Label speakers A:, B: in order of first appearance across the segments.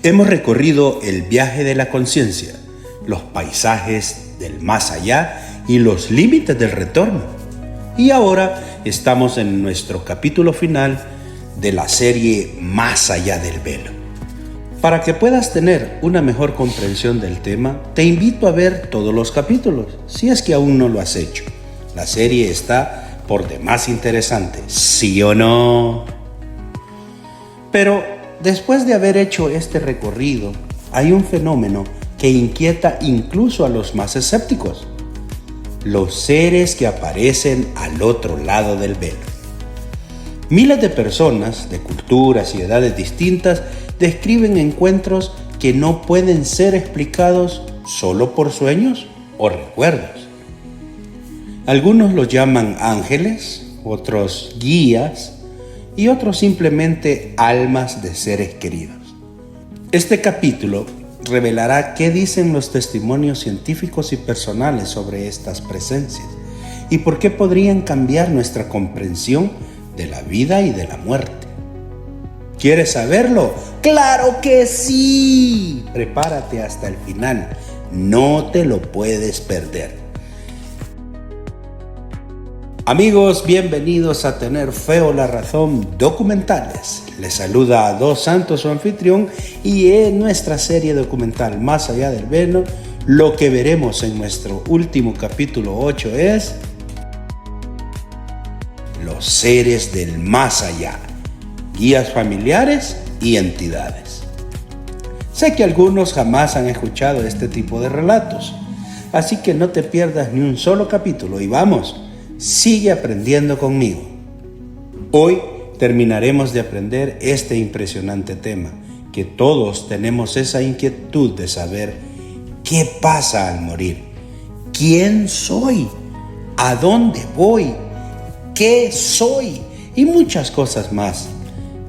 A: Hemos recorrido el viaje de la conciencia, los paisajes del más allá y los límites del retorno. Y ahora estamos en nuestro capítulo final de la serie Más allá del velo. Para que puedas tener una mejor comprensión del tema, te invito a ver todos los capítulos, si es que aún no lo has hecho. La serie está por demás interesante, ¿sí o no? Pero después de haber hecho este recorrido, hay un fenómeno que inquieta incluso a los más escépticos: los seres que aparecen al otro lado del velo. Miles de personas de culturas y edades distintas describen encuentros que no pueden ser explicados solo por sueños o recuerdos. Algunos los llaman ángeles, otros guías y otros simplemente almas de seres queridos. Este capítulo revelará qué dicen los testimonios científicos y personales sobre estas presencias y por qué podrían cambiar nuestra comprensión de la vida y de la muerte. ¿Quieres saberlo? ¡Claro que sí! Prepárate hasta el final, no te lo puedes perder. Amigos, bienvenidos a Tener Fe o la Razón Documentales. Les saluda a Dos Santos, su anfitrión, y en nuestra serie documental Más allá del velo, lo que veremos en nuestro último capítulo 8 es los seres del más allá, guías familiares y entidades. Sé que algunos jamás han escuchado este tipo de relatos, así que no te pierdas ni un solo capítulo y vamos, sigue aprendiendo conmigo. Hoy terminaremos de aprender este impresionante tema, que todos tenemos esa inquietud de saber qué pasa al morir. ¿Quién soy? ¿A dónde voy? ¿Qué soy? Y muchas cosas más,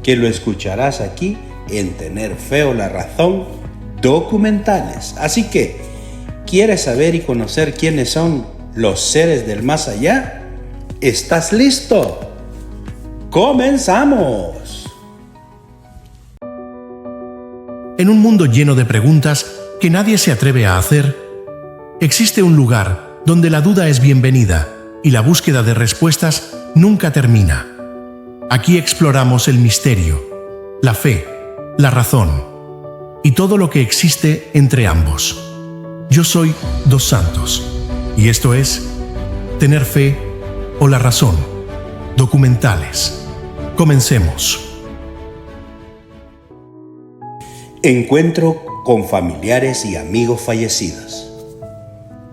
A: que lo escucharás aquí en Tener Fe o la Razón Documentales. Así que, ¿quieres saber y conocer quiénes son los seres del más allá? ¿Estás listo? ¡Comenzamos!
B: En un mundo lleno de preguntas que nadie se atreve a hacer, existe un lugar donde la duda es bienvenida y la búsqueda de respuestas nunca termina. Aquí exploramos el misterio, la fe, la razón y todo lo que existe entre ambos. Yo soy Dos Santos y esto es Tener Fe o la Razón Documentales. Comencemos.
A: Encuentro con familiares y amigos fallecidos.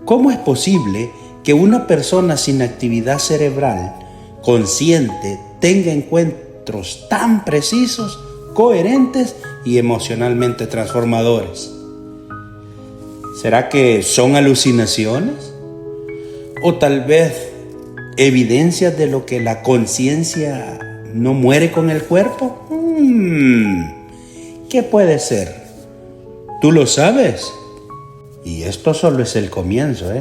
A: ¿Cómo es posible que una persona sin actividad cerebral consciente tenga encuentros tan precisos, coherentes y emocionalmente transformadores? ¿Será que son alucinaciones? ¿O tal vez evidencias de lo que la conciencia no muere con el cuerpo? ¿Qué puede ser? ¿Tú lo sabes? Y esto solo es el comienzo,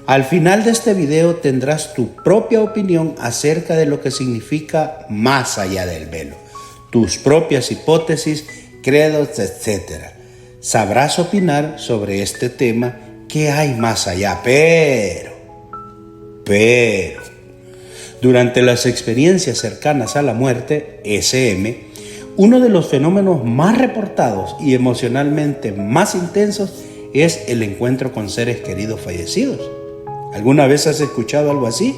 A: Al final de este video tendrás tu propia opinión acerca de lo que significa más allá del velo, tus propias hipótesis, credos, etc. Sabrás opinar sobre este tema que hay más allá, pero, durante las experiencias cercanas a la muerte, SM, uno de los fenómenos más reportados y emocionalmente más intensos es el encuentro con seres queridos fallecidos. ¿Alguna vez has escuchado algo así?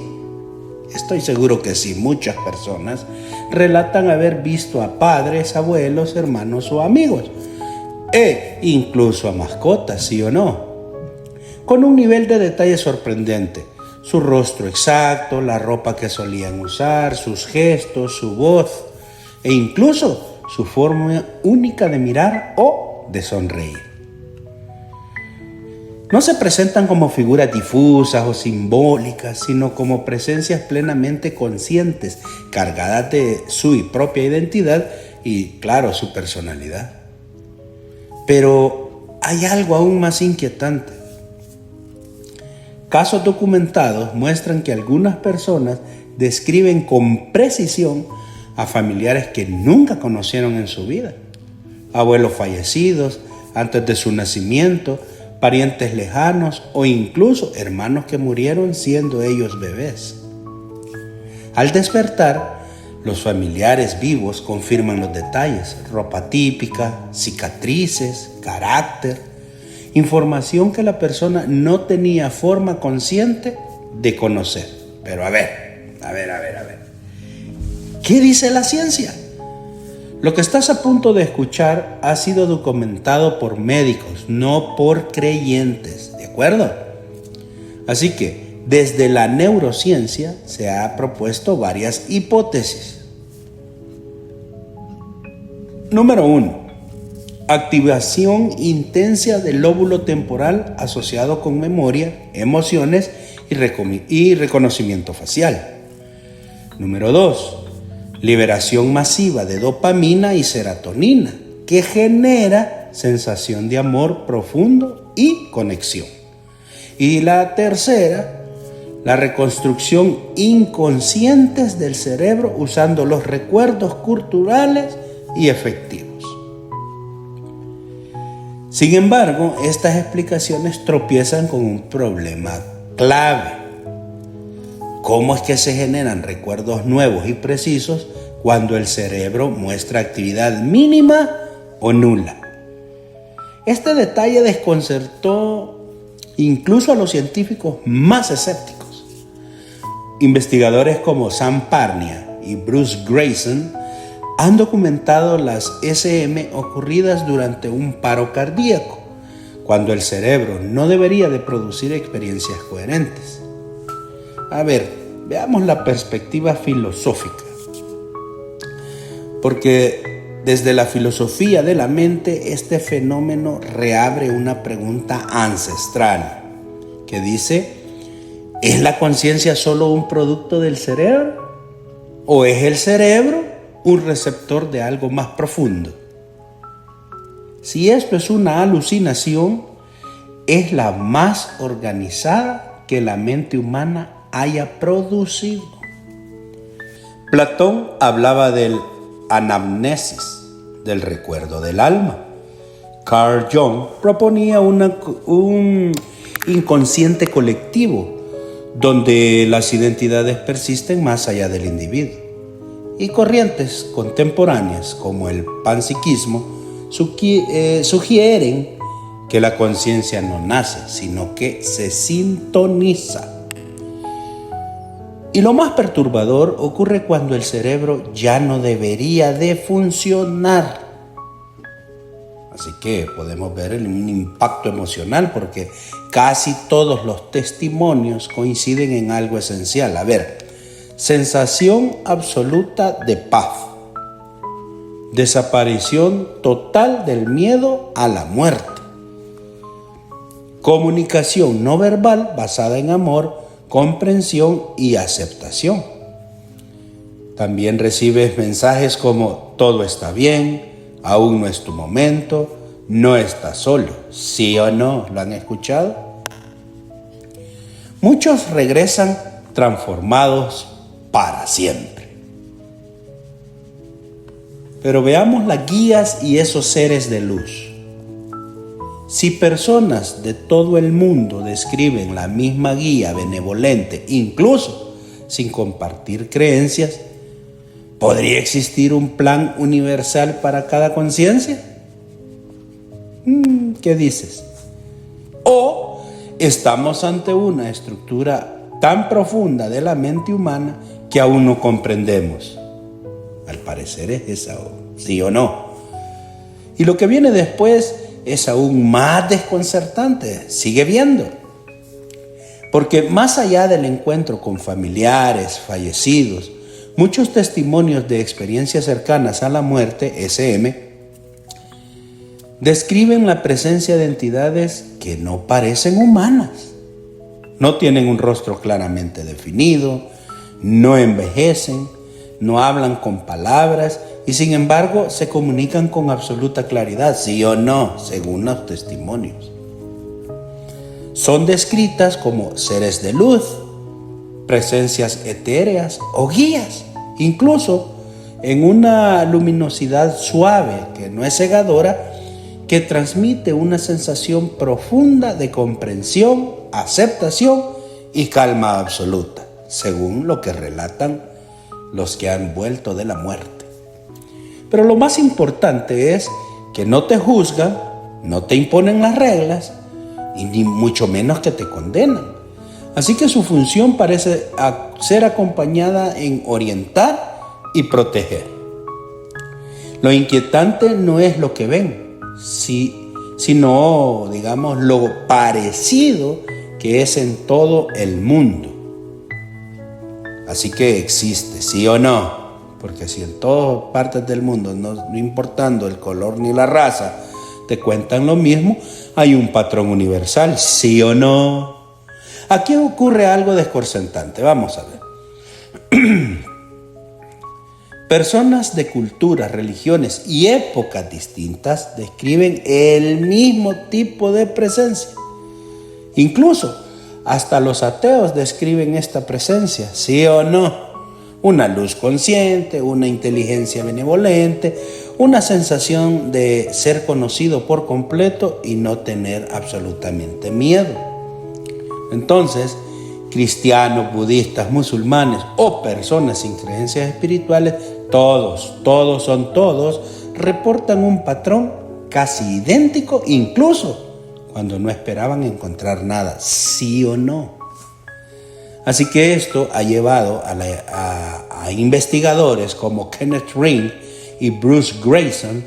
A: Estoy seguro que sí. Muchas personas relatan haber visto a padres, abuelos, hermanos o amigos, e incluso a mascotas, ¿sí o no? Con un nivel de detalle sorprendente. Su rostro exacto, la ropa que solían usar, sus gestos, su voz e incluso su forma única de mirar o de sonreír. No se presentan como figuras difusas o simbólicas, sino como presencias plenamente conscientes, cargadas de su propia identidad y, claro, su personalidad. Pero hay algo aún más inquietante. Casos documentados muestran que algunas personas describen con precisión a familiares que nunca conocieron en su vida. abuelos fallecidos antes de su nacimiento, parientes lejanos o incluso hermanos que murieron siendo ellos bebés. Al despertar, los familiares vivos confirman los detalles: ropa típica, cicatrices, carácter, información que la persona no tenía forma consciente de conocer. Pero a ver. ¿Qué dice la ciencia? Lo que estás a punto de escuchar ha sido documentado por médicos, no por creyentes, ¿de acuerdo? Así que, desde la neurociencia se ha propuesto varias hipótesis. Número 1. Activación intensa del lóbulo temporal asociado con memoria, emociones y reconocimiento facial. Número 2. Liberación masiva de dopamina y serotonina, que genera sensación de amor profundo y conexión. Y la tercera, la reconstrucción inconsciente del cerebro usando los recuerdos culturales y efectivos. Sin embargo, estas explicaciones tropiezan con un problema clave. ¿Cómo es que se generan recuerdos nuevos y precisos cuando el cerebro muestra actividad mínima o nula? Este detalle desconcertó incluso a los científicos más escépticos. Investigadores como Sam Parnia y Bruce Grayson han documentado las SM ocurridas durante un paro cardíaco, cuando el cerebro no debería de producir experiencias coherentes. A ver, veamos la perspectiva filosófica. Porque desde la filosofía de la mente, este fenómeno reabre una pregunta ancestral que dice: ¿es la conciencia solo un producto del cerebro? ¿O es el cerebro un receptor de algo más profundo? Si esto es una alucinación, es la más organizada que la mente humana haya producido. Platón hablaba del anamnesis, del recuerdo del alma. Carl Jung proponía un inconsciente colectivo donde las identidades persisten más allá del individuo. Y corrientes contemporáneas como el panpsiquismo sugieren que la conciencia no nace, sino que se sintoniza. Y lo más perturbador ocurre cuando el cerebro ya no debería de funcionar. Así que podemos ver un impacto emocional porque casi todos los testimonios coinciden en algo esencial. A ver, sensación absoluta de paz. Desaparición total del miedo a la muerte. Comunicación no verbal basada en amor, comprensión y aceptación. También recibes mensajes como: todo está bien, aún no es tu momento, no estás solo. ¿Sí o no? ¿Lo han escuchado? Muchos regresan transformados para siempre. Pero veamos las guías y esos seres de luz. Si personas de todo el mundo describen la misma guía benevolente, incluso sin compartir creencias, ¿podría existir un plan universal para cada conciencia? ¿Qué dices? ¿O estamos ante una estructura tan profunda de la mente humana que aún no comprendemos? Al parecer es esa, ¿sí o no? Y lo que viene después es aún más desconcertante. Sigue viendo. Porque más allá del encuentro con familiares fallecidos, muchos testimonios de experiencias cercanas a la muerte, SM, describen la presencia de entidades que no parecen humanas. No tienen un rostro claramente definido, no envejecen, no hablan con palabras y sin embargo se comunican con absoluta claridad, sí o no, según los testimonios. Son descritas como seres de luz, presencias etéreas o guías. Incluso en una luminosidad suave que no es cegadora, que transmite una sensación profunda de comprensión, aceptación y calma absoluta, según lo que relatan los que han vuelto de la muerte. Pero lo más importante es que no te juzgan, no te imponen las reglas y ni mucho menos que te condenan. Así que su función parece ser acompañada en orientar y proteger. Lo inquietante no es lo que ven, sino, digamos, lo parecido que es en todo el mundo. Así que existe, sí o no, porque si en todas partes del mundo, no importando el color ni la raza, te cuentan lo mismo, hay un patrón universal, sí o no. Aquí ocurre algo desconcertante, vamos a ver. Personas de culturas, religiones y épocas distintas describen el mismo tipo de presencia. Incluso hasta los ateos describen esta presencia, ¿sí o no? Una luz consciente, una inteligencia benevolente, una sensación de ser conocido por completo y no tener absolutamente miedo. Entonces, cristianos, budistas, musulmanes o personas sin creencias espirituales, todos reportan un patrón casi idéntico, incluso cuando no esperaban encontrar nada, sí o no. Así que esto ha llevado a investigadores como Kenneth Ring y Bruce Grayson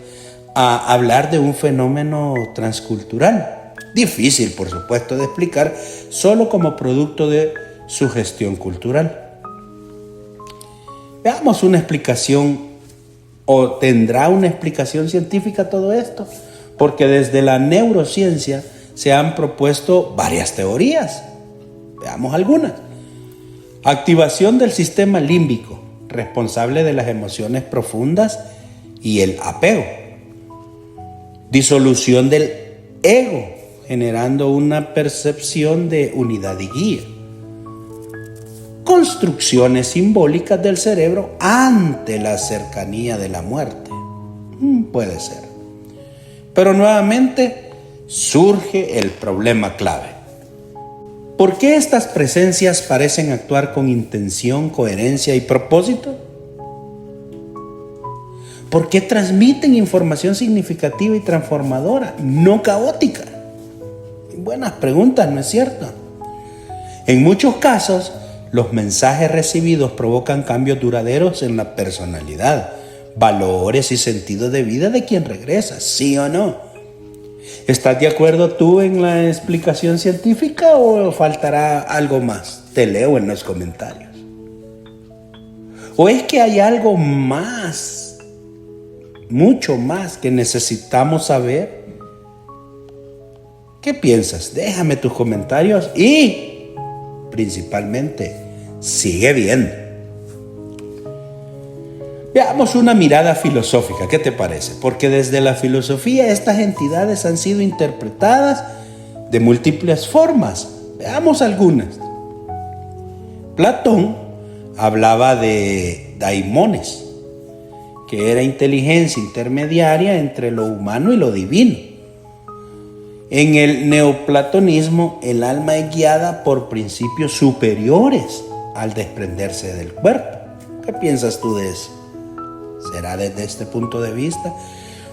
A: a hablar de un fenómeno transcultural. Difícil, por supuesto, de explicar solo como producto de sugestión cultural. Veamos una explicación, o tendrá una explicación científica todo esto, porque desde la neurociencia se han propuesto varias teorías. Veamos algunas. Activación del sistema límbico, responsable de las emociones profundas y el apego. Disolución del ego, generando una percepción de unidad y guía. Construcciones simbólicas del cerebro ante la cercanía de la muerte. Puede ser. Pero nuevamente surge el problema clave. ¿Por qué estas presencias parecen actuar con intención, coherencia y propósito? ¿Por qué transmiten información significativa y transformadora, no caótica? Buenas preguntas, ¿no es cierto? En muchos casos, los mensajes recibidos provocan cambios duraderos en la personalidad, valores y sentido de vida de quien regresa, ¿sí o no? ¿Estás de acuerdo tú en la explicación científica o faltará algo más? Te leo en los comentarios. ¿O es que hay algo más, mucho más que necesitamos saber? ¿Qué piensas? Déjame tus comentarios y, principalmente, sigue viendo. Veamos una mirada filosófica, ¿qué te parece? Porque desde la filosofía estas entidades han sido interpretadas de múltiples formas. Veamos algunas. Platón hablaba de daimones, que era inteligencia intermediaria entre lo humano y lo divino. En el neoplatonismo, el alma es guiada por principios superiores al desprenderse del cuerpo. ¿Qué piensas tú de eso? ¿Será desde este punto de vista?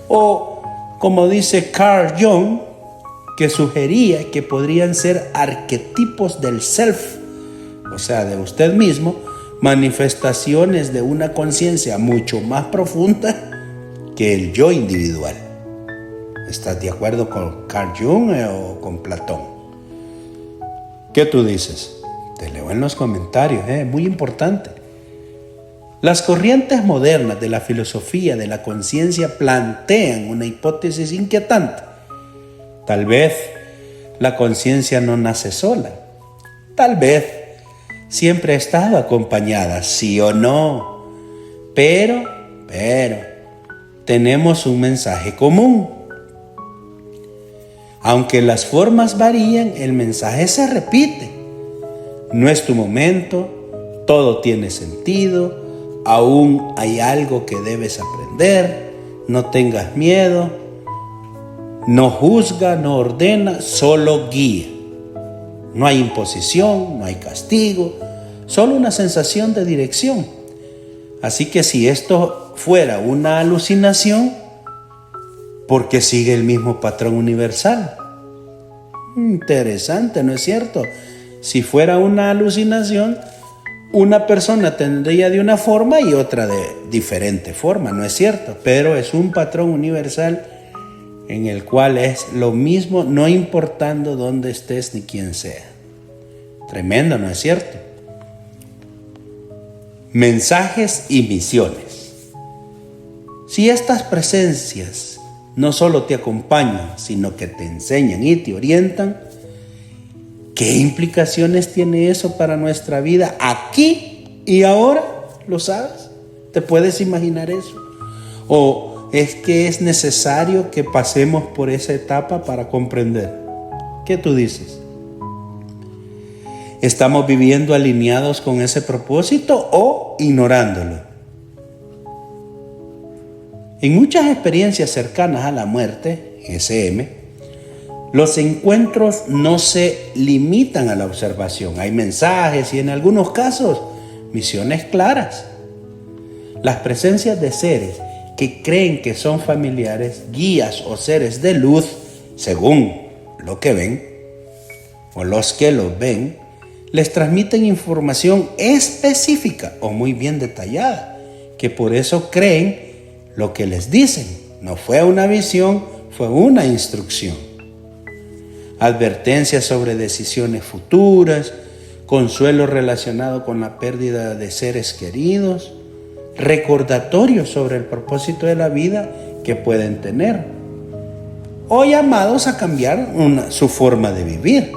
A: O, como dice Carl Jung, que sugería que podrían ser arquetipos del self, o sea, de usted mismo, manifestaciones de una conciencia mucho más profunda que el yo individual. ¿Estás de acuerdo con Carl Jung o con Platón? ¿Qué tú dices? Te leo en los comentarios, muy importante. Las corrientes modernas de la filosofía de la conciencia plantean una hipótesis inquietante. Tal vez la conciencia no nace sola. Tal vez siempre ha estado acompañada, sí o no. Pero, tenemos un mensaje común. Aunque las formas varían, el mensaje se repite. No es tu momento, todo tiene sentido, aún hay algo que debes aprender, no tengas miedo, no juzga, no ordena, solo guía. No hay imposición, no hay castigo, solo una sensación de dirección. Así que si esto fuera una alucinación, ¿por qué sigue el mismo patrón universal? Interesante, ¿no es cierto? Si fuera una alucinación, una persona tendría de una forma y otra de diferente forma, ¿no es cierto? Pero es un patrón universal en el cual es lo mismo, no importando dónde estés ni quién sea. Tremendo, ¿no es cierto? Mensajes y misiones. Si estas presencias no solo te acompañan, sino que te enseñan y te orientan, ¿qué implicaciones tiene eso para nuestra vida aquí y ahora? ¿Lo sabes? ¿Te puedes imaginar eso? ¿O es que es necesario que pasemos por esa etapa para comprender? ¿Qué tú dices? ¿Estamos viviendo alineados con ese propósito o ignorándolo? En muchas experiencias cercanas a la muerte, SM, los encuentros no se limitan a la observación. Hay mensajes y en algunos casos misiones claras. Las presencias de seres que creen que son familiares, guías o seres de luz, según lo que ven o los que los ven, les transmiten información específica o muy bien detallada, que por eso creen lo que les dicen. No fue una visión, fue una instrucción. Advertencias sobre decisiones futuras, consuelo relacionado con la pérdida de seres queridos, recordatorios sobre el propósito de la vida que pueden tener, o llamados a cambiar su forma de vivir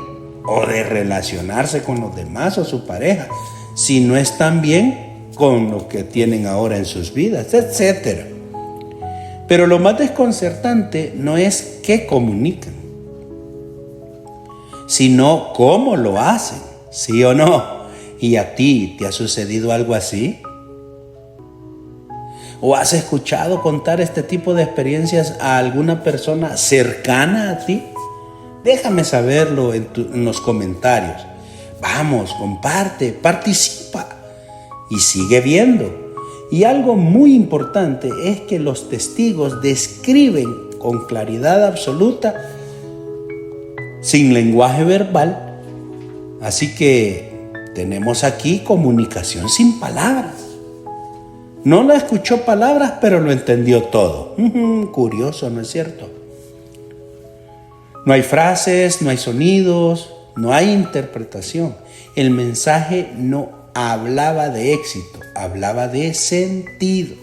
A: o de relacionarse con los demás o su pareja, si no están bien con lo que tienen ahora en sus vidas, etc. Pero lo más desconcertante no es qué comunican, sino cómo lo hacen, ¿sí o no? ¿Y a ti te ha sucedido algo así? ¿O has escuchado contar este tipo de experiencias a alguna persona cercana a ti? Déjame saberlo en los comentarios. Vamos, comparte, participa y sigue viendo. Y algo muy importante es que los testigos describen con claridad absoluta, sin lenguaje verbal. Así que tenemos aquí comunicación sin palabras. No lo escuchó palabras, pero lo entendió todo. Curioso, ¿no es cierto? No hay frases, no hay sonidos, no hay interpretación. El mensaje no hablaba de éxito, hablaba de sentido.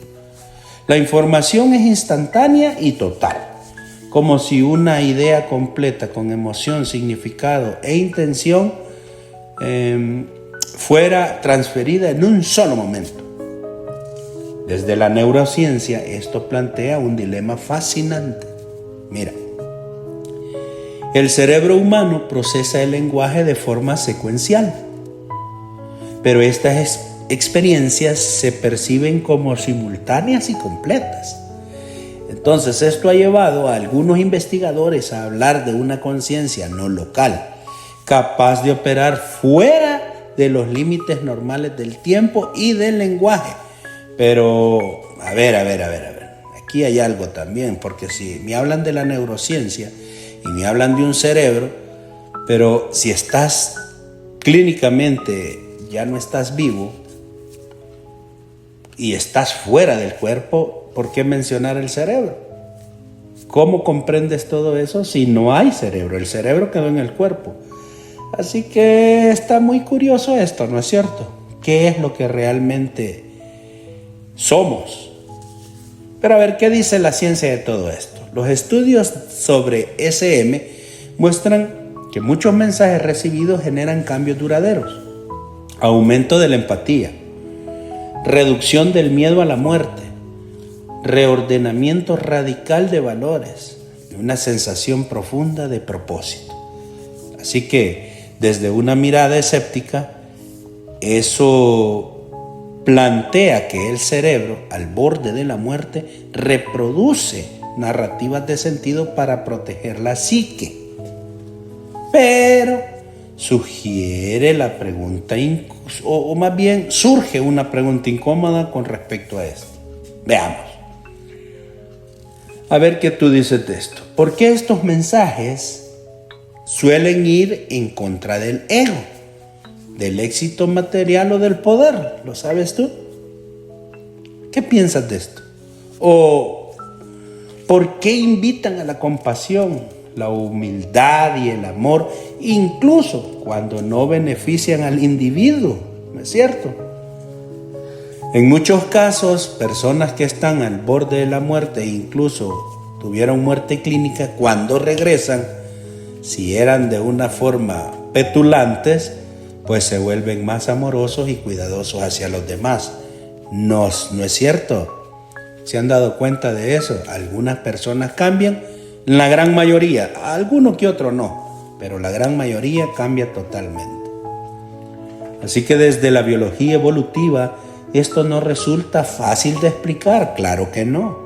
A: La información es instantánea y total, como si una idea completa con emoción, significado e intención fuera transferida en un solo momento. Desde la neurociencia esto plantea un dilema fascinante. Mira, el cerebro humano procesa el lenguaje de forma secuencial, pero estas experiencias se perciben como simultáneas y completas. Entonces esto ha llevado a algunos investigadores a hablar de una conciencia no local, capaz de operar fuera de los límites normales del tiempo y del lenguaje. Pero, a ver, aquí hay algo también, porque si me hablan de la neurociencia y me hablan de un cerebro, pero si estás clínicamente, ya no estás vivo y estás fuera del cuerpo, ¿por qué mencionar el cerebro? ¿Cómo comprendes todo eso si no hay cerebro? El cerebro quedó en el cuerpo. Así que está muy curioso esto, ¿no es cierto? ¿Qué es lo que realmente somos? Pero a ver, ¿qué dice la ciencia de todo esto? Los estudios sobre SM muestran que muchos mensajes recibidos generan cambios duraderos, aumento de la empatía, reducción del miedo a la muerte, reordenamiento radical de valores y una sensación profunda de propósito. Así que desde una mirada escéptica, eso plantea que el cerebro, al borde de la muerte, reproduce narrativas de sentido para proteger la psique. Pero sugiere la pregunta, o más bien surge una pregunta incómoda con respecto a esto. Veamos. A ver qué tú dices de esto. ¿Por qué estos mensajes suelen ir en contra del ego, del éxito material o del poder? ¿Lo sabes tú? ¿Qué piensas de esto? ¿O por qué invitan a la compasión, la humildad y el amor, incluso cuando no benefician al individuo? ¿No es cierto? En muchos casos, personas que están al borde de la muerte e incluso tuvieron muerte clínica, cuando regresan, si eran de una forma petulantes, pues se vuelven más amorosos y cuidadosos hacia los demás. No es cierto. ¿Se han dado cuenta de eso? Algunas personas cambian, la gran mayoría, alguno que otro no, pero la gran mayoría cambia totalmente. Así que desde la biología evolutiva, esto no resulta fácil de explicar, claro que no.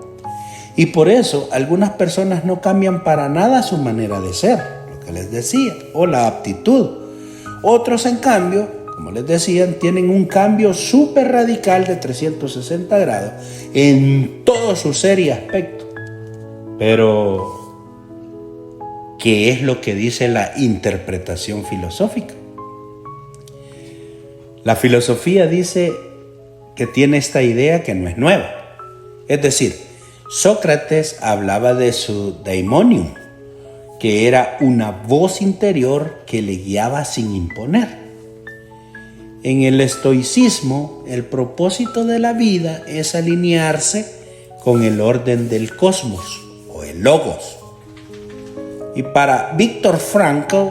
A: Y por eso algunas personas no cambian para nada su manera de ser, lo que les decía, o la aptitud. Otros, en cambio, como les decían, tienen un cambio súper radical de 360 grados en todo su ser y aspecto. Pero, ¿qué es lo que dice la interpretación filosófica? La filosofía dice que tiene esta idea que no es nueva. Es decir, Sócrates hablaba de su daimonium, que era una voz interior que le guiaba sin imponer. En el estoicismo, el propósito de la vida es alinearse con el orden del cosmos o el logos. Y para Viktor Frankl,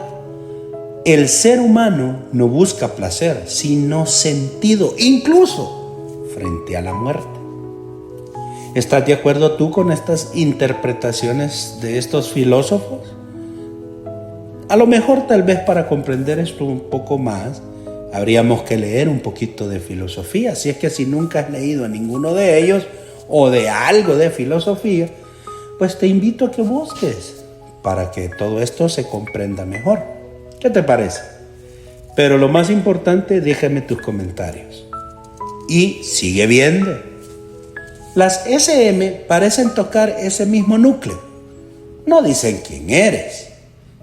A: el ser humano no busca placer, sino sentido, incluso frente a la muerte. ¿Estás de acuerdo tú con estas interpretaciones de estos filósofos? A lo mejor, tal vez para comprender esto un poco más, habríamos que leer un poquito de filosofía. Si es que si nunca has leído a ninguno de ellos o de algo de filosofía, pues te invito a que busques para que todo esto se comprenda mejor. ¿Qué te parece? Pero lo más importante, déjame tus comentarios. Y sigue viendo. Las SM parecen tocar ese mismo núcleo. No dicen quién eres,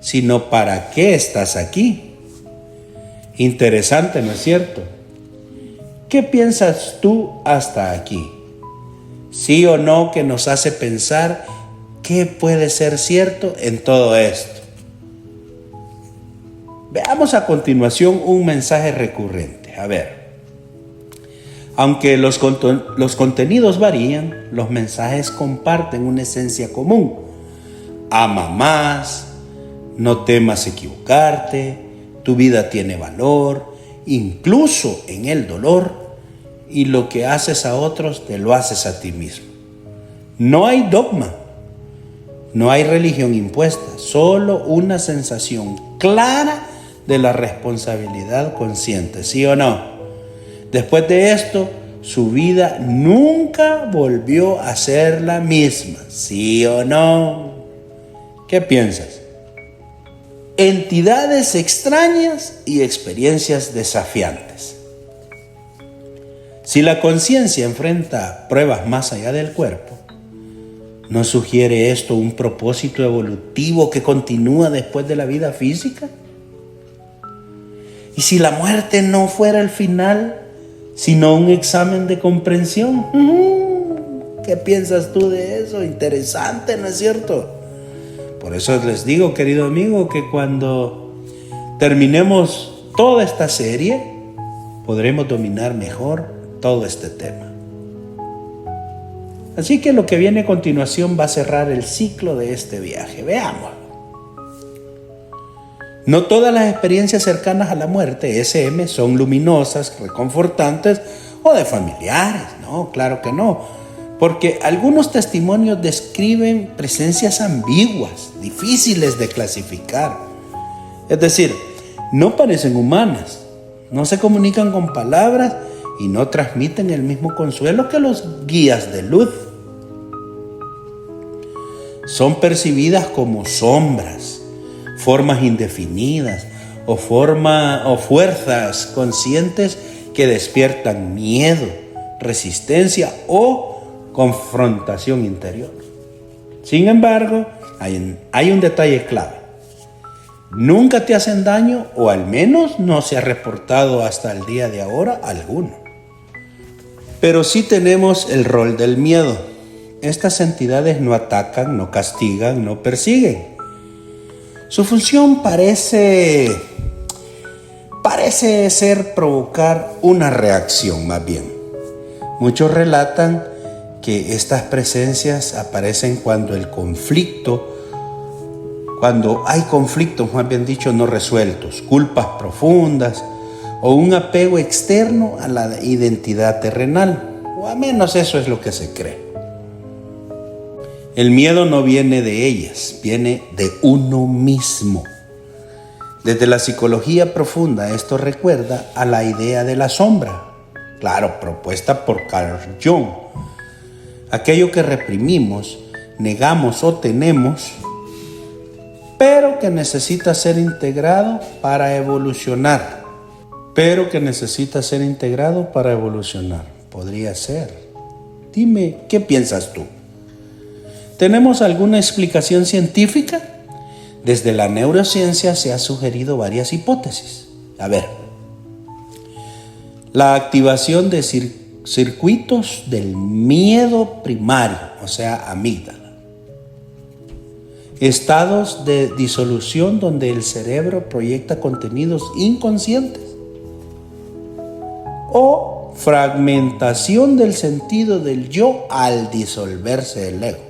A: sino para qué estás aquí. Interesante, ¿no es cierto? ¿Qué piensas tú hasta aquí? ¿Sí o no que nos hace pensar qué puede ser cierto en todo esto? Veamos a continuación un mensaje recurrente. A ver. Aunque los contenidos varían, los mensajes comparten una esencia común. Ama más, no temas equivocarte, tu vida tiene valor, incluso en el dolor, y lo que haces a otros te lo haces a ti mismo. No hay dogma, no hay religión impuesta, solo una sensación clara de la responsabilidad consciente, ¿sí o no? Después de esto, su vida nunca volvió a ser la misma, ¿sí o no? ¿Qué piensas? Entidades extrañas y experiencias desafiantes. Si la conciencia enfrenta pruebas más allá del cuerpo, ¿no sugiere esto un propósito evolutivo que continúa después de la vida física? ¿Y si la muerte no fuera el final, sino un examen de comprensión? ¿Qué piensas tú de eso? Interesante, ¿no es cierto? Por eso les digo, querido amigo, que cuando terminemos toda esta serie, podremos dominar mejor todo este tema. Así que lo que viene a continuación va a cerrar el ciclo de este viaje. Veamos. No todas las experiencias cercanas a la muerte, SM, son luminosas, reconfortantes o de familiares. No, claro que no. Porque algunos testimonios describen presencias ambiguas, difíciles de clasificar. Es decir, no parecen humanas, no se comunican con palabras y no transmiten el mismo consuelo que los guías de luz. Son percibidas como sombras, formas indefinidas o fuerzas conscientes que despiertan miedo, resistencia o confrontación interior. Sin embargo, hay un detalle clave. Nunca te hacen daño, o al menos no se ha reportado hasta el día de ahora alguno. Pero sí tenemos el rol del miedo. Estas entidades no atacan, no castigan, no persiguen. Su función parece ser provocar una reacción, más bien. Muchos relatan que estas presencias aparecen cuando hay conflictos, más bien dicho, no resueltos, culpas profundas o un apego externo a la identidad terrenal, o al menos eso es lo que se cree. El miedo no viene de ellas, viene de uno mismo. Desde la psicología profunda, esto recuerda a la idea de la sombra, claro, propuesta por Carl Jung. Aquello que reprimimos, negamos o tenemos, pero que necesita ser integrado para evolucionar. Podría ser. Dime, ¿qué piensas tú? ¿Tenemos alguna explicación científica? Desde la neurociencia se han sugerido varias hipótesis. A ver, la activación de circuitos del miedo primario, o sea, amígdala. Estados de disolución donde el cerebro proyecta contenidos inconscientes. O fragmentación del sentido del yo al disolverse el ego.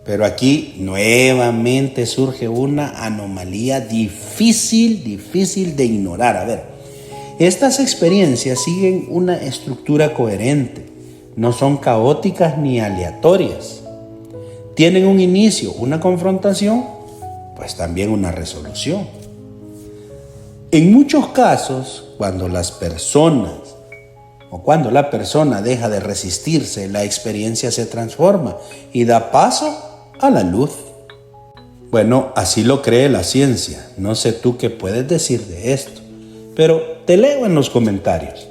A: Pero aquí nuevamente surge una anomalía difícil de ignorar. A ver, estas experiencias siguen una estructura coherente, no son caóticas ni aleatorias. Tienen un inicio, una confrontación, pues también una resolución. En muchos casos, cuando la persona deja de resistirse, la experiencia se transforma y da paso a la luz. Bueno, así lo cree la ciencia. No sé tú qué puedes decir de esto, pero te leo en los comentarios.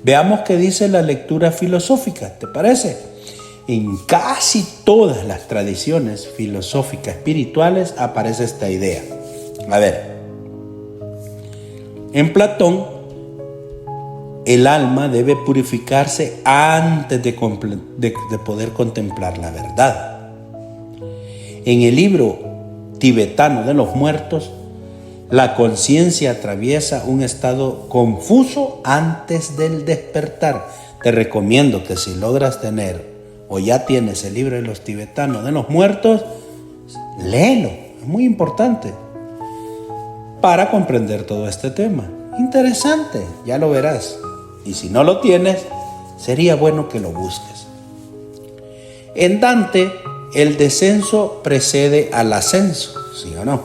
A: Veamos qué dice la lectura filosófica, ¿te parece? En casi todas las tradiciones filosóficas espirituales aparece esta idea. A ver, en Platón, el alma debe purificarse antes de poder contemplar la verdad. En el libro tibetano de los muertos, la conciencia atraviesa un estado confuso antes del despertar. Te recomiendo que si logras tener o ya tienes el libro de los tibetanos de los muertos, léelo, es muy importante para comprender todo este tema. Interesante, ya lo verás. Y si no lo tienes, sería bueno que lo busques. En Dante, el descenso precede al ascenso, ¿sí o no?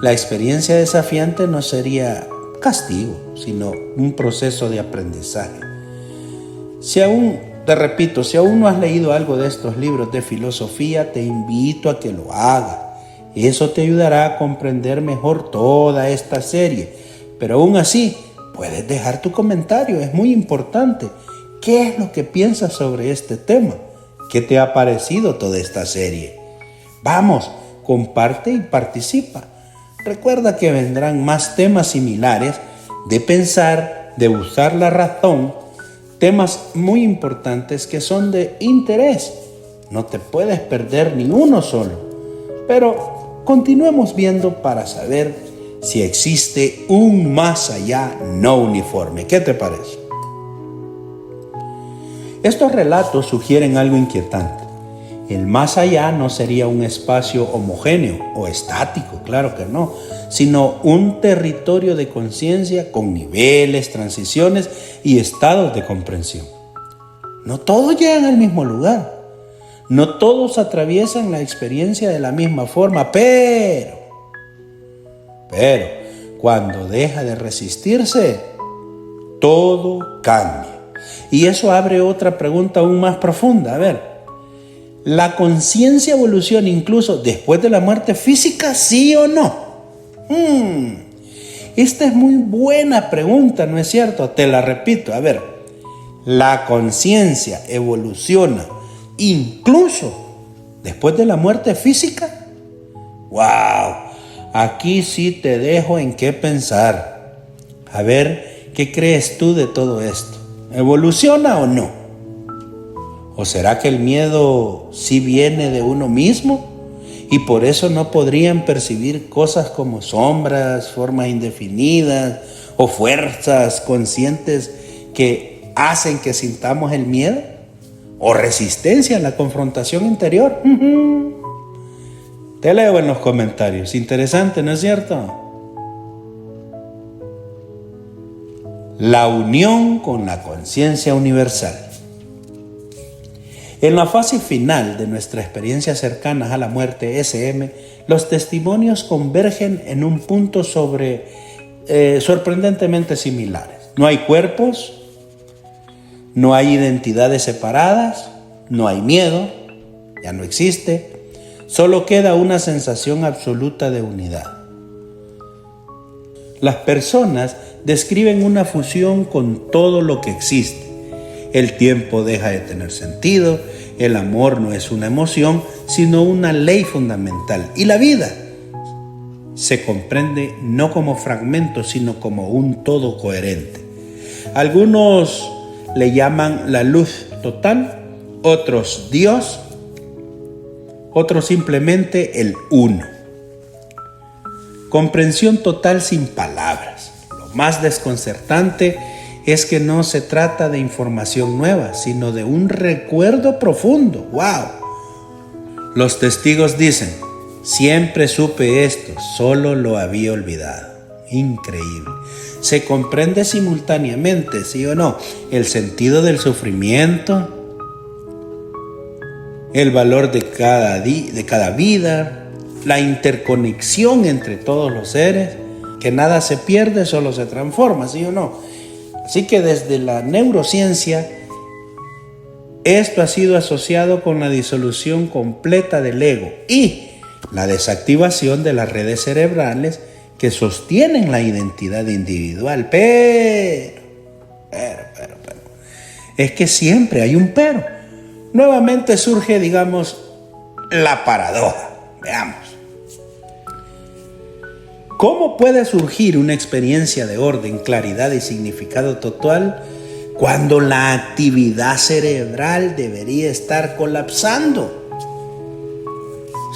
A: La experiencia desafiante no sería castigo, sino un proceso de aprendizaje. Si aún no has leído algo de estos libros de filosofía, te invito a que lo hagas. Eso te ayudará a comprender mejor toda esta serie. Pero aún así, puedes dejar tu comentario, es muy importante. ¿Qué es lo que piensas sobre este tema? ¿Qué te ha parecido toda esta serie? Vamos, comparte y participa. Recuerda que vendrán más temas similares de pensar, de usar la razón, temas muy importantes que son de interés. No te puedes perder ni uno solo. Pero continuemos viendo para saber si existe un más allá no uniforme. ¿Qué te parece? Estos relatos sugieren algo inquietante. El más allá no sería un espacio homogéneo o estático, claro que no, sino un territorio de conciencia con niveles, transiciones y estados de comprensión. No todos llegan al mismo lugar, no todos atraviesan la experiencia de la misma forma, pero cuando deja de resistirse, todo cambia. Y eso abre otra pregunta aún más profunda. A ver, ¿la conciencia evoluciona incluso después de la muerte física, sí o no? Esta es muy buena pregunta, ¿no es cierto? Te la repito. A ver, ¿la conciencia evoluciona incluso después de la muerte física? ¡Wow! Aquí sí te dejo en qué pensar. A ver, ¿qué crees tú de todo esto? ¿Evoluciona o no? ¿O será que el miedo sí viene de uno mismo y por eso no podrían percibir cosas como sombras, formas indefinidas o fuerzas conscientes que hacen que sintamos el miedo? ¿O resistencia a la confrontación interior? Te leo en los comentarios. Interesante, ¿no es cierto? La unión con la conciencia universal. En la fase final de nuestra experiencia cercana a la muerte SM, los testimonios convergen en un punto sorprendentemente similares. No hay cuerpos, no hay identidades separadas, no hay miedo, ya no existe, solo queda una sensación absoluta de unidad. Las personas describen una fusión con todo lo que existe. El tiempo deja de tener sentido, el amor no es una emoción, sino una ley fundamental. Y la vida se comprende no como fragmentos, sino como un todo coherente. Algunos le llaman la luz total, otros Dios, otros simplemente el uno. Comprensión total sin palabras. Lo más desconcertante es que no se trata de información nueva, sino de un recuerdo profundo. ¡Wow! Los testigos dicen, siempre supe esto, solo lo había olvidado. Increíble. Se comprende simultáneamente, ¿sí o no? El sentido del sufrimiento, el valor de cada vida, la interconexión entre todos los seres, que nada se pierde, solo se transforma, ¿sí o no? Así que desde la neurociencia, esto ha sido asociado con la disolución completa del ego y la desactivación de las redes cerebrales que sostienen la identidad individual. Pero, es que siempre hay un pero. Nuevamente surge, digamos, la paradoja. Veamos. ¿Cómo puede surgir una experiencia de orden, claridad y significado total cuando la actividad cerebral debería estar colapsando?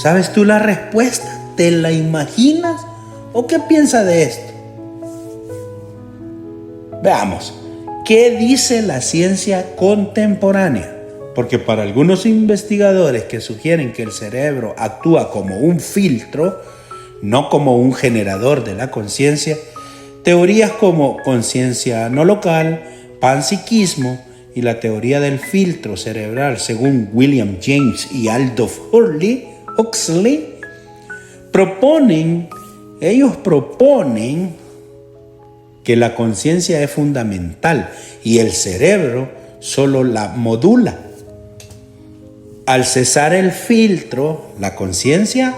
A: ¿Sabes tú la respuesta? ¿Te la imaginas? ¿O qué piensas de esto? Veamos, ¿qué dice la ciencia contemporánea? Porque para algunos investigadores que sugieren que el cerebro actúa como un filtro, no como un generador de la conciencia, teorías como conciencia no local, panpsiquismo y la teoría del filtro cerebral según William James y Aldous Huxley proponen que la conciencia es fundamental y el cerebro solo la modula. Al cesar el filtro, la conciencia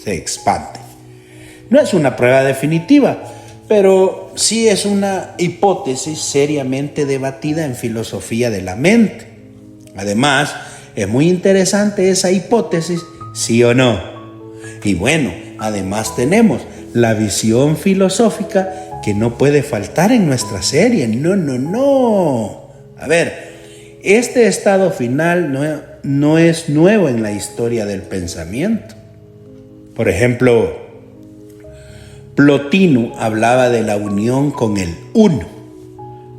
A: se expande. No es una prueba definitiva, pero sí es una hipótesis seriamente debatida en filosofía de la mente. Además, es muy interesante esa hipótesis, ¿sí o no? Y bueno, además tenemos la visión filosófica que no puede faltar en nuestra serie. No. A ver, este estado final no es nuevo en la historia del pensamiento. Por ejemplo, Plotino hablaba de la unión con el uno.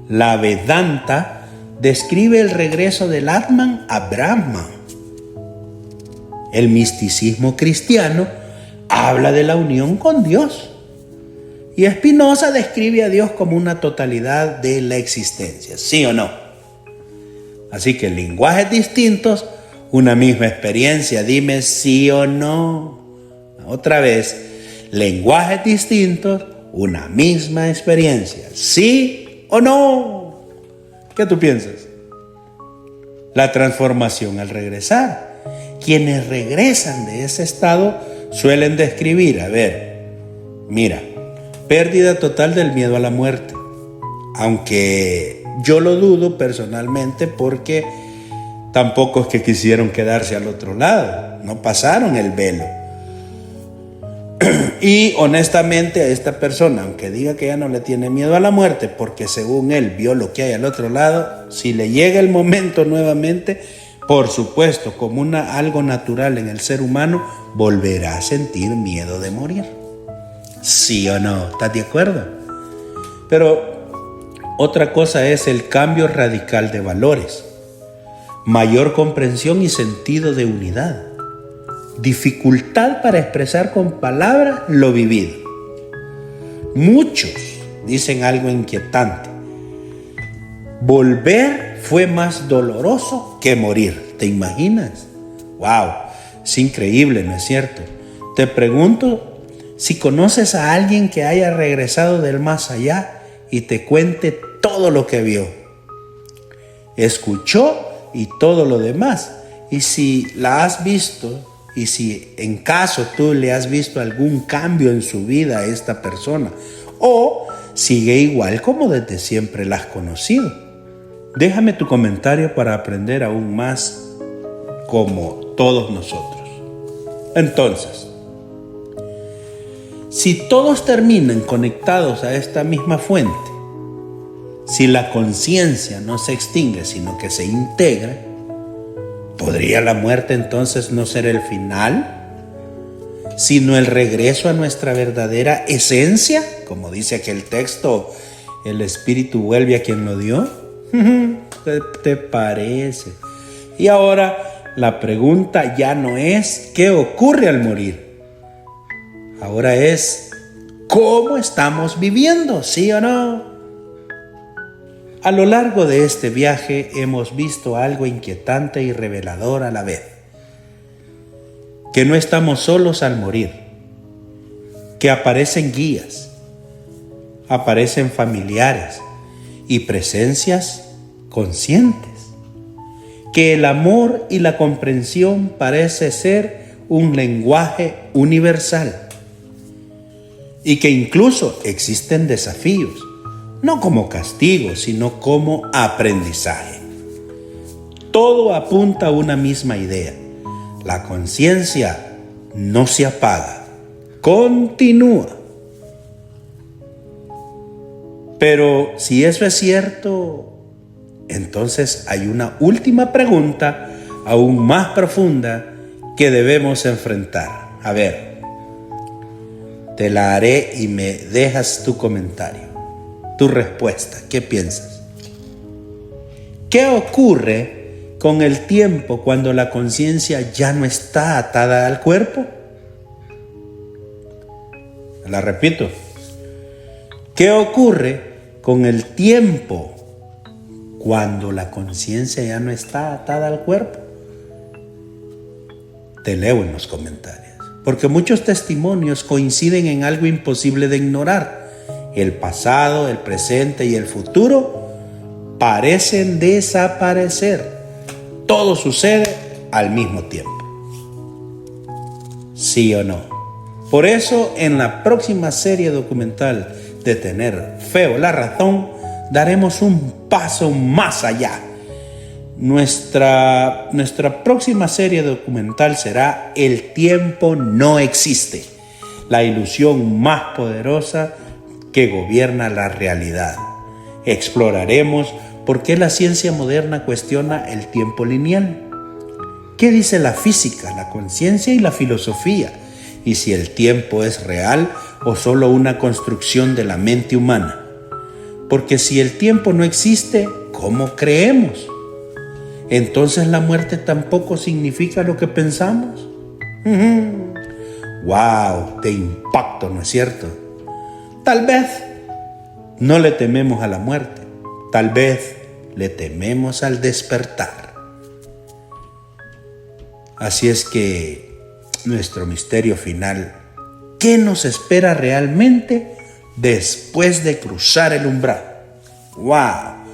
A: La Vedanta describe el regreso del Atman a Brahman. El misticismo cristiano habla de la unión con Dios. Y Spinoza describe a Dios como una totalidad de la existencia, ¿sí o no? Así que lenguajes distintos, una misma experiencia, dime sí o no. Otra vez, lenguajes distintos, una misma experiencia, sí o no? ¿Qué tú piensas? La transformación al regresar. Quienes regresan de ese estado suelen describir, mira, pérdida total del miedo a la muerte. Aunque yo lo dudo personalmente porque tampoco es que quisieron quedarse al otro lado, no pasaron el velo. Y honestamente a esta persona, aunque diga que ya no le tiene miedo a la muerte, porque según él vio lo que hay al otro lado, si le llega el momento nuevamente, por supuesto, como algo natural en el ser humano, volverá a sentir miedo de morir. ¿Sí o no? ¿Estás de acuerdo? Pero otra cosa es el cambio radical de valores, mayor comprensión y sentido de unidad, dificultad para expresar con palabras lo vivido. Muchos dicen algo inquietante: volver fue más doloroso que morir. ¿Te imaginas? ¡Wow! Es increíble, ¿no es cierto? Te pregunto si conoces a alguien que haya regresado del más allá y te cuente todo lo que vio, escuchó y todo lo demás. Y si la has visto, y si en caso tú le has visto algún cambio en su vida a esta persona, o sigue igual como desde siempre la has conocido. Déjame tu comentario para aprender aún más como todos nosotros. Entonces, si todos terminan conectados a esta misma fuente, si la conciencia no se extingue sino que se integra, ¿podría la muerte entonces no ser el final, sino el regreso a nuestra verdadera esencia? Como dice aquel texto, el espíritu vuelve a quien lo dio. ¿Qué te parece? Y ahora la pregunta ya no es ¿qué ocurre al morir? Ahora es ¿cómo estamos viviendo? ¿Sí o no? A lo largo de este viaje hemos visto algo inquietante y revelador a la vez: que no estamos solos al morir, que aparecen guías, aparecen familiares y presencias conscientes, que el amor y la comprensión parece ser un lenguaje universal y que incluso existen desafíos, no como castigo, sino como aprendizaje. Todo apunta a una misma idea: la conciencia no se apaga, continúa. Pero si eso es cierto, entonces hay una última pregunta aún más profunda que debemos enfrentar. Te la haré y me dejas tu comentario, tu respuesta. ¿Qué piensas? ¿Qué ocurre con el tiempo cuando la conciencia ya no está atada al cuerpo? La repito. ¿Qué ocurre con el tiempo cuando la conciencia ya no está atada al cuerpo? Te leo en los comentarios, porque muchos testimonios coinciden en algo imposible de ignorar. El pasado, el presente y el futuro parecen desaparecer. Todo sucede al mismo tiempo. ¿Sí o no? Por eso, en la próxima serie documental de Tener Fe o la Razón, daremos un paso más allá. Nuestra próxima serie documental será El tiempo no existe, la ilusión más poderosa que gobierna la realidad. Exploraremos por qué la ciencia moderna cuestiona el tiempo lineal. ¿Qué dice la física, la conciencia y la filosofía? Y si el tiempo es real o solo una construcción de la mente humana. Porque si el tiempo no existe, ¿cómo creemos? ¿Entonces la muerte tampoco significa lo que pensamos? ¡Wow! ¡Qué impacto!, ¿no es cierto? Tal vez no le tememos a la muerte, tal vez le tememos al despertar. Así es que nuestro misterio final, ¿qué nos espera realmente después de cruzar el umbral? ¡Wow!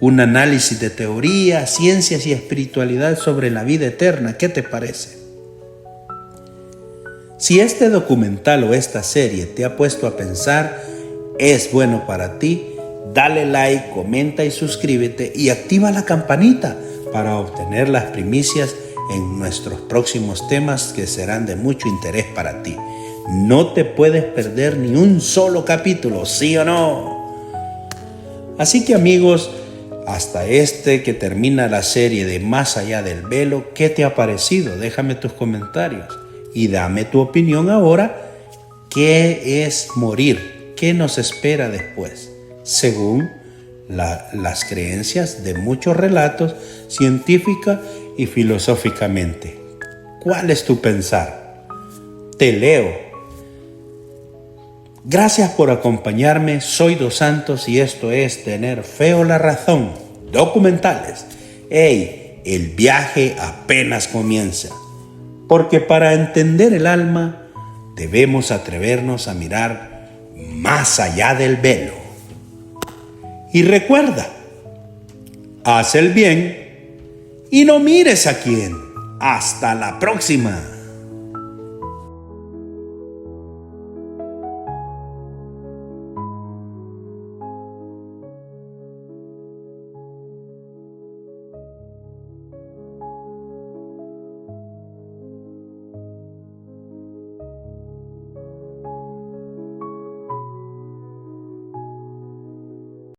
A: Un análisis de teoría, ciencias y espiritualidad sobre la vida eterna. ¿Qué te parece? Si este documental o esta serie te ha puesto a pensar, es bueno para ti, dale like, comenta y suscríbete y activa la campanita para obtener las primicias en nuestros próximos temas que serán de mucho interés para ti. No te puedes perder ni un solo capítulo, ¿sí o no? Así que amigos, hasta que termina la serie de Más allá del velo, ¿qué te ha parecido? Déjame tus comentarios y dame tu opinión ahora. ¿Qué es morir? ¿Qué nos espera después? Según las creencias de muchos relatos científica y filosóficamente. ¿Cuál es tu pensar? Te leo. Gracias por acompañarme, soy Dos Santos y esto es Tener Fe o la Razón, documentales. ¡Ey! El viaje apenas comienza, porque para entender el alma debemos atrevernos a mirar más allá del velo. Y recuerda, haz el bien y no mires a quién. Hasta la próxima.